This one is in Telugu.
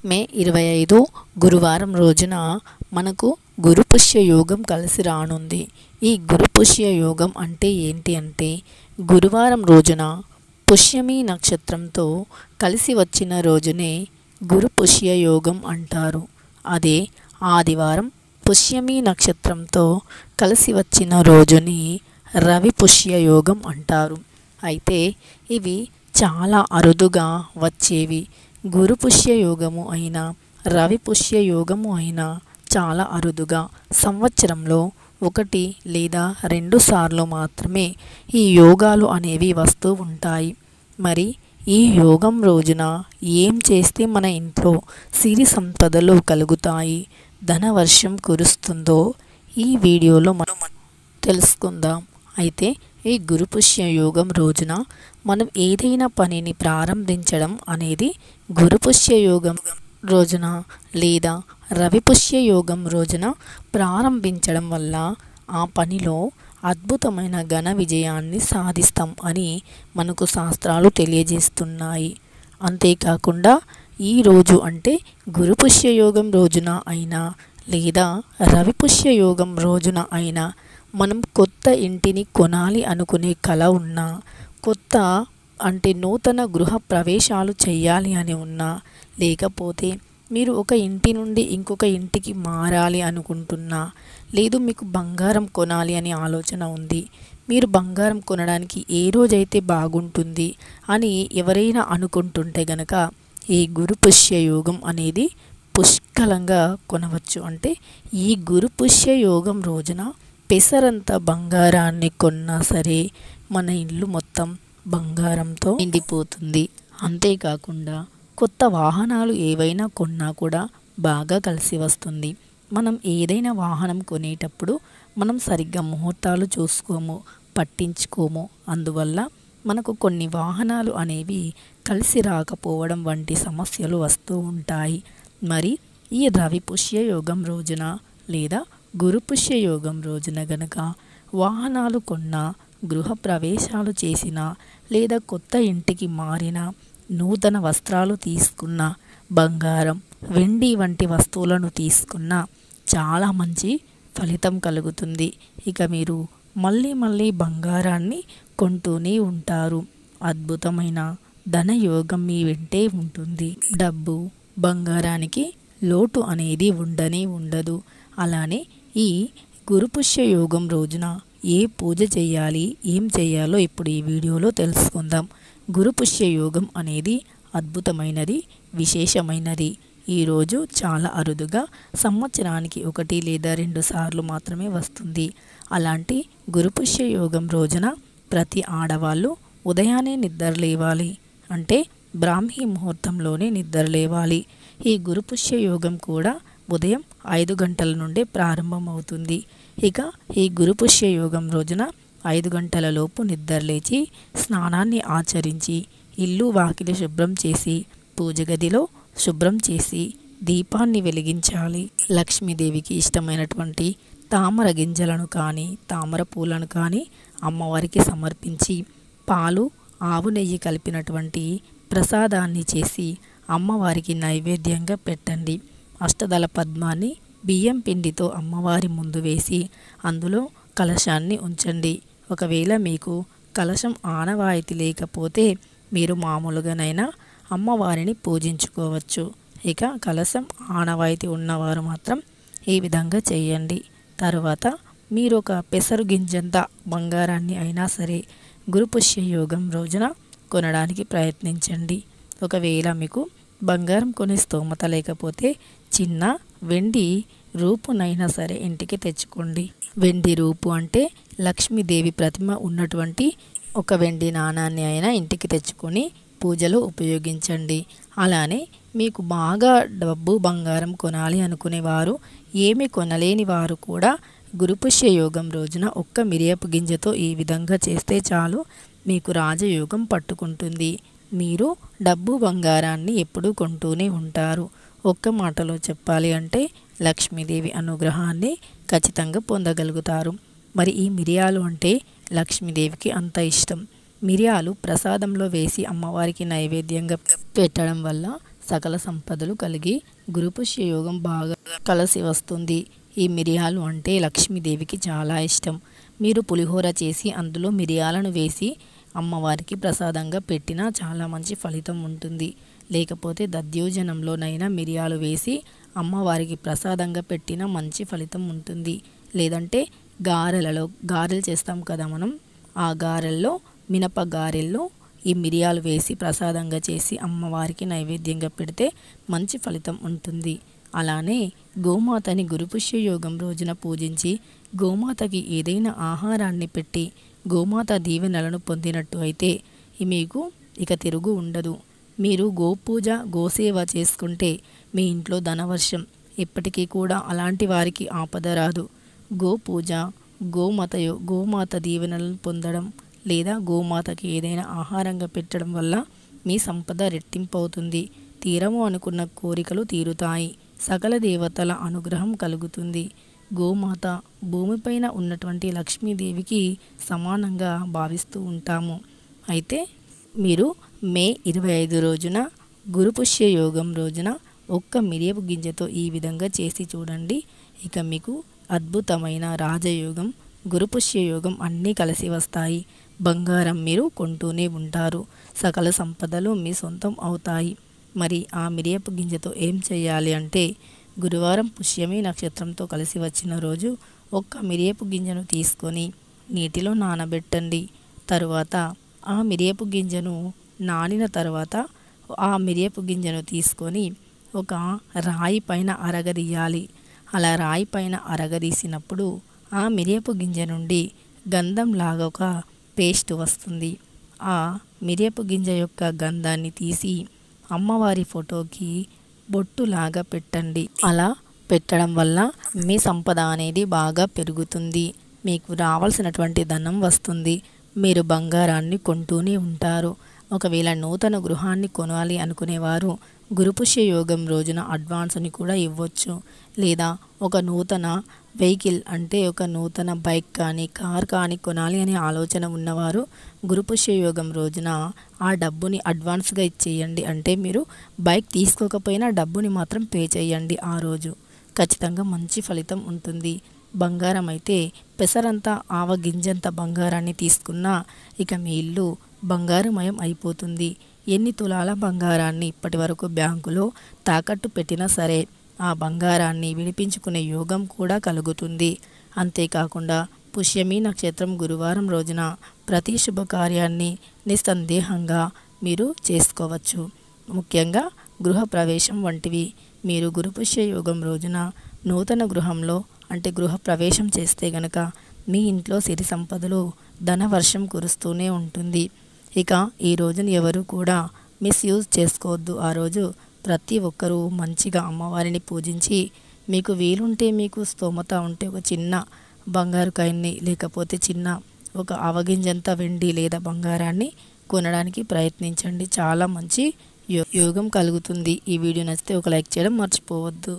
మే 25 గురువారం రోజున మనకు గురు పుష్య యోగం కలిసి రానుంది. ఈ గురు పుష్య యోగం అంటే ఏంటి అంటే, గురువారం రోజున పుష్యమి నక్షత్రంతో కలిసి వచ్చిన రోజునే గురు పుష్య యోగం అంటారు. అదే ఆదివారం పుష్యమి నక్షత్రంతో కలిసి వచ్చిన రోజుని రవి పుష్య యోగం అంటారు. అయితే ఇవి చాలా అరుదుగా వచ్చేవి. గురు పుష్య యోగము అయినా రవి పుష్య యోగము అయినా చాలా అరుదుగా సంవత్సరంలో 1 లేదా 2 సార్లు మాత్రమే ఈ యోగాలు అనేవి వస్తూ ఉంటాయి. మరి ఈ యోగం రోజున ఏం చేస్తే మన ఇంట్లో సిరి సంపదలు కలుగుతాయి, ధనవర్షం కురుస్తుందో ఈ వీడియోలో మనం తెలుసుకుందాం. అయితే ఈ గురు పుష్య యోగం రోజున మనం ఏదైనా పనిని ప్రారంభించడం అనేది గురు పుష్య యోగం రోజున లేదా రవి పుష్య యోగం రోజున ప్రారంభించడం వల్ల ఆ పనిలో అద్భుతమైన ఘన విజయాన్ని సాధిస్తాం అని మనకు శాస్త్రాలు తెలియజేస్తున్నాయి. అంతేకాకుండా ఈ రోజు అంటే గురు పుష్య యోగం రోజున అయినా లేదా రవి పుష్య యోగం రోజున అయినా మనం కొత్త ఇంటిని కొనాలి అనుకునే కల ఉన్నా, కొత్త అంటే నూతన గృహ ప్రవేశాలు చేయాలి అని ఉన్నా, లేకపోతే మీరు ఒక ఇంటి నుండి ఇంకొక ఇంటికి మారాలి అనుకుంటున్నా, లేదు మీకు బంగారం కొనాలి అనే ఆలోచన ఉంది, మీరు బంగారం కొనడానికి ఏ రోజైతే బాగుంటుంది అని ఎవరైనా అనుకుంటుంటే గనక ఈ గురు పుష్య యోగం అనేది పుష్కలంగా కొనవచ్చు. అంటే ఈ గురు పుష్య యోగం రోజున పెసరంత బంగారాన్ని కొన్నా సరే మన ఇల్లు మొత్తం బంగారంతో నిండిపోతుంది. అంతేకాకుండా కొత్త వాహనాలు ఏవైనా కొన్నా కూడా బాగా కలిసి వస్తుంది. మనం ఏదైనా వాహనం కొనేటప్పుడు మనం సరిగ్గా ముహూర్తాలు చూసుకోము, పట్టించుకోము. అందువల్ల మనకు కొన్ని వాహనాలు అనేవి కలిసి రాకపోవడం వంటి సమస్యలు వస్తూ ఉంటాయి. మరి ఈ రవి పుష్య యోగం రోజున లేదా గురు పుష్య యోగం రోజున గనక వాహనాలు కొన్నా, గృహ ప్రవేశాలు చేసినా, లేదా కొత్త ఇంటికి మారిన, నూతన వస్త్రాలు తీసుకున్న, బంగారం వెండి వంటి వస్తువులను తీసుకున్న చాలా మంచి ఫలితం కలుగుతుంది. ఇక మీరు మళ్ళీ మళ్ళీ బంగారాన్ని కొంటూనే ఉంటారు. అద్భుతమైన ధనయోగం మీ వెంటే ఉంటుంది. డబ్బు బంగారానికి లోటు అనేది ఉండనే ఉండదు. అలానే ఈ గురు పుష్య యోగం రోజున ఏ పూజ చేయాలి, ఏం చేయాలో ఇప్పుడు ఈ వీడియోలో తెలుసుకుందాం. గురు పుష్య యోగం అనేది అద్భుతమైనది, విశేషమైనది. ఈరోజు చాలా అరుదుగా సంవత్సరానికి 1 లేదా 2 సార్లు మాత్రమే వస్తుంది. అలాంటి గురు పుష్య యోగం రోజున ప్రతి ఆడవాళ్ళు ఉదయాన్నే నిద్ర లేవాలి. అంటే బ్రాహ్మీ ముహూర్తంలోనే నిద్ర లేవాలి. ఈ గురు పుష్య యోగం కూడా ఉదయం 5 గంటల నుండే ప్రారంభమవుతుంది. ఇక ఈ గురు పుష్య యోగం రోజున 5 గంటల లోపు నిద్రలేచి స్నానాన్ని ఆచరించి ఇల్లు వాకిలి శుభ్రం చేసి పూజ గదిలో శుభ్రం చేసి దీపాన్ని వెలిగించాలి. లక్ష్మీదేవికి ఇష్టమైనటువంటి తామర గింజలను కానీ తామర పూలను కానీ అమ్మవారికి సమర్పించి పాలు ఆవు నెయ్యి కలిపినటువంటి ప్రసాదాన్ని చేసి అమ్మవారికి నైవేద్యంగా పెట్టండి. అష్టదళ పద్మాన్ని బియ్యం పిండితో అమ్మవారి ముందు వేసి అందులో కలశాన్ని ఉంచండి. ఒకవేళ మీకు కలశం ఆనవాయితీ లేకపోతే మీరు మామూలుగానైనా అమ్మవారిని పూజించుకోవచ్చు. ఇక కలశం ఆనవాయితీ ఉన్నవారు మాత్రం ఈ విధంగా చేయండి. తర్వాత మీరు ఒక పెసరు గింజంత బంగారాన్ని అయినా సరే గురు పుష్య యోగం రోజున కొనడానికి ప్రయత్నించండి. ఒకవేళ మీకు బంగారం కొనే స్తోమత లేకపోతే చిన్న వెండి రూపునైనా సరే ఇంటికి తెచ్చుకోండి. వెండి రూపు అంటే లక్ష్మీదేవి ప్రతిమ ఉన్నటువంటి ఒక వెండి నాణాన్ని అయినా ఇంటికి తెచ్చుకొని పూజలో ఉపయోగించండి. అలానే మీకు బాగా డబ్బు బంగారం కొనాలి అనుకునేవారు, ఏమి కొనలేని వారు కూడా గురు పుష్య యోగం రోజున ఒక్క మిరియపు గింజతో ఈ విధంగా చేస్తే చాలు, మీకు రాజయోగం పట్టుకుంటుంది. మీరు డబ్బు బంగారాన్ని ఎప్పుడూ కొంటూనే ఉంటారు. ఒక్క మాటలో చెప్పాలి అంటే లక్ష్మీదేవి అనుగ్రహాన్ని ఖచ్చితంగా పొందగలుగుతారు. మరి ఈ మిరియాలు అంటే లక్ష్మీదేవికి అంత ఇష్టం. మిరియాలు ప్రసాదంలో వేసి అమ్మవారికి నైవేద్యంగా పెట్టడం వల్ల సకల సంపదలు కలిగి గురుపుష్య యోగం బాగా కలిసి వస్తుంది. ఈ మిరియాలు అంటే లక్ష్మీదేవికి చాలా ఇష్టం. మీరు పులిహోర చేసి అందులో మిరియాలను వేసి అమ్మవారికి ప్రసాదంగా పెట్టినా చాలా మంచి ఫలితం ఉంటుంది. లేకపోతే దధ్యోజనంలోనైనా మిరియాలు వేసి అమ్మవారికి ప్రసాదంగా పెట్టినా మంచి ఫలితం ఉంటుంది. లేదంటే గారెలు చేస్తాం కదా మనం, ఆ గారెల్లో మినప గారెల్లో ఈ మిరియాలు వేసి ప్రసాదంగా చేసి అమ్మవారికి నైవేద్యంగా పెడితే మంచి ఫలితం ఉంటుంది. అలానే గోమాతని గురుపుష్య యోగం రోజున పూజించి గోమాతకి ఏదైనా ఆహారాన్ని పెట్టి గోమాత దీవెనలను పొందినట్టు అయితే మీకు ఇక తిరుగు ఉండదు. మీరు గోపూజ గోసేవ చేసుకుంటే మీ ఇంట్లో ధనవర్షం, ఎప్పటికీ కూడా అలాంటి వారికి ఆపద రాదు. గోపూజ గోమాత దీవెనలను పొందడం లేదా గోమాతకి ఏదైనా ఆహారంగా పెట్టడం వల్ల మీ సంపద రెట్టింపు అవుతుంది. తీరము అనుకున్న కోరికలు తీరుతాయి. సకల దేవతల అనుగ్రహం కలుగుతుంది. గోమాత భూమిపైన ఉన్నటువంటి లక్ష్మీదేవికి సమానంగా భావిస్తూ ఉంటాము. అయితే మీరు మే 25 రోజున గురుపుష్య యోగం రోజున ఒక్క మిరియపు గింజతో ఈ విధంగా చేసి చూడండి. ఇక మీకు అద్భుతమైన రాజయోగం, గురుపుష్య యోగం అన్నీ కలిసి వస్తాయి. బంగారం మీరు కొంటూనే ఉంటారు. సకల సంపదలు మీ సొంతం అవుతాయి. మరి ఆ మిరియపు గింజతో ఏం చేయాలి అంటే, గురువారం పుష్యమి నక్షత్రంతో కలిసి వచ్చిన రోజు ఒక్క మిరియపు గింజను తీసుకొని నీటిలో నానబెట్టండి. తరువాత ఆ మిరియపు గింజను నానిన తర్వాత ఆ మిరియపు గింజను తీసుకొని ఒక రాయి పైన అరగదీయాలి. అలా రాయి పైన అరగదీసినప్పుడు ఆ మిరియపు గింజ నుండి గంధంలాగా ఒక పేస్ట్ వస్తుంది. ఆ మిరియపు గింజ యొక్క గంధాన్ని తీసి అమ్మవారి ఫోటోకి బొట్టులాగా పెట్టండి. అలా పెట్టడం వల్ల మీ సంపద అనేది బాగా పెరుగుతుంది. మీకు రావాల్సినటువంటి ధనం వస్తుంది. మీరు బంగారాన్ని కొంటూనే ఉంటారు. ఒకవేళ నూతన గృహాన్ని కొనాలి అనుకునేవారు గురుపుష్య యోగం రోజున అడ్వాన్స్ని కూడా ఇవ్వచ్చు. లేదా ఒక నూతన వెహికల్ అంటే ఒక నూతన బైక్ కానీ కార్ కానీ కొనాలి అనే ఆలోచన ఉన్నవారు గురుపుష్య యోగం రోజున ఆ డబ్బుని అడ్వాన్స్గా ఇచ్చేయండి. అంటే మీరు బైక్ తీసుకోకపోయినా డబ్బుని మాత్రం పే చేయండి. ఆ రోజు ఖచ్చితంగా మంచి ఫలితం ఉంటుంది. బంగారం అయితే పెసరంతా ఆవగింజంత బంగారాన్ని తీసుకున్నా ఇక మీ ఇల్లు బంగారుమయం అయిపోతుంది. ఎన్ని తులాల బంగారాన్ని ఇప్పటి వరకు బ్యాంకులో తాకట్టు పెట్టినా సరే ఆ బంగారాన్ని విడిపించుకునే యోగం కూడా కలుగుతుంది. అంతేకాకుండా పుష్యమి నక్షత్రం గురువారం రోజున ప్రతి శుభకార్యాన్ని నిస్సందేహంగా మీరు చేసుకోవచ్చు. ముఖ్యంగా గృహప్రవేశం వంటివి. మీరు గురుపుష్య యోగం రోజున నూతన గృహంలో అంటే గృహప్రవేశం చేస్తే గనక మీ ఇంట్లో సిరి సంపదలు ధనవర్షం కురుస్తూనే ఉంటుంది. ఇక ఈ రోజున ఎవరు కూడా మిస్యూజ్ చేసుకోవద్దు. ఆ రోజు ప్రతి ఒక్కరూ మంచిగా అమ్మవారిని పూజించి మీకు వీలుంటే మీకు స్తోమత ఉంటే ఒక చిన్న బంగారు కాయిన్ని లేకపోతే చిన్న ఒక అవగింజంత వెండి లేదా బంగారాన్ని కొనడానికి ప్రయత్నించండి. చాలా మంచి యోగం కలుగుతుంది. ఈ వీడియో నచ్చితే ఒక లైక్ చేయడం మర్చిపోవద్దు.